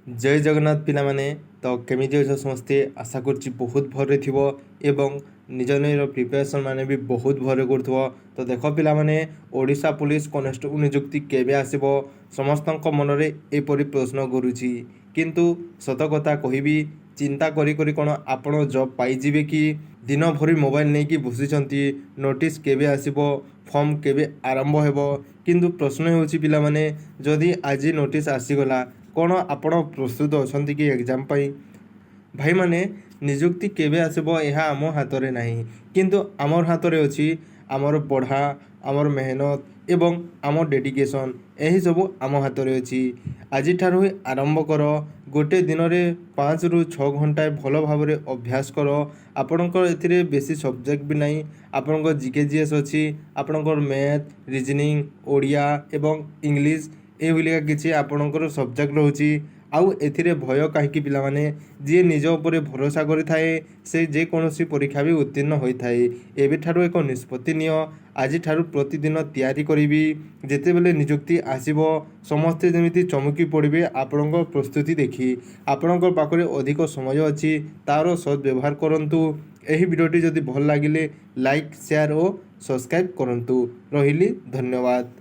जय जगन्नाथ पिला माने तो केमिति अछ समस्ते आशा करछि बहुत भरे थिबो एवं निज निजर प्रिपरेशन माने भी बहुत भरे करथबो। तो देख पिला माने ओडिशा पुलिस कनेस्टेबल नियुक्ति केबे आसीबो समस्तक मनरे एपरि प्रश्न करूछि किंतु सत कथा कहिबी चिंता करी करी कोन आपण जॉब पाई जिवे कि दिन भरी मोबाइल नहीं कि बसिचंती नोटिस केबे आसीबो फॉर्म केबे आरंभ हेबो किंतु प्रश्न होछि पिला माने जदि आज नोटिस आसीगला कौन आपण प्रस्तुत अच्छा कि एग्जाम पाई भाई माने निजुक्ति केबे आसबो यह आम हाथ में नहीं किंतु आमर हाथ में अच्छी आमर पढ़ा आमर मेहनत एवं आम डेडिकेशन यही सब आम हाथ में अच्छी आज ही आरंभ कर गोटे दिन में 5 ରୁ 6 घंटा भल भाव में अभ्यास कर आपणकर ए बेसी सब्जेक्ट भी नहीं आपणकर जीके जीएस अच्छी आपणकर मैथ रीजनिंग ओडिया एवं इंग्लिश एभलिका किसी आपणकर सब्जेक्ट रोचे आउ एथिरे भय कहीं पिला माने जी निज उपर भरोसा करिथाए से जे कौनसी परीक्षा भी उत्तीर्ण होता है एबे ठारू एक निष्पत्ति नियो आज ठारू प्रतिदिन तैयारी करी जेतेबेले नियुक्ति आसीबो समस्ते जमिति चमकी पड़े आपणकर प्रस्तुति देखी आपणकर पाखरे अधिक समय अच्छी तार सद्व्यवहार करंतु एही वीडियोटी जदि भल लागिले लाइक शेयर और सब्सक्राइब करंतु रहिली धन्यवाद।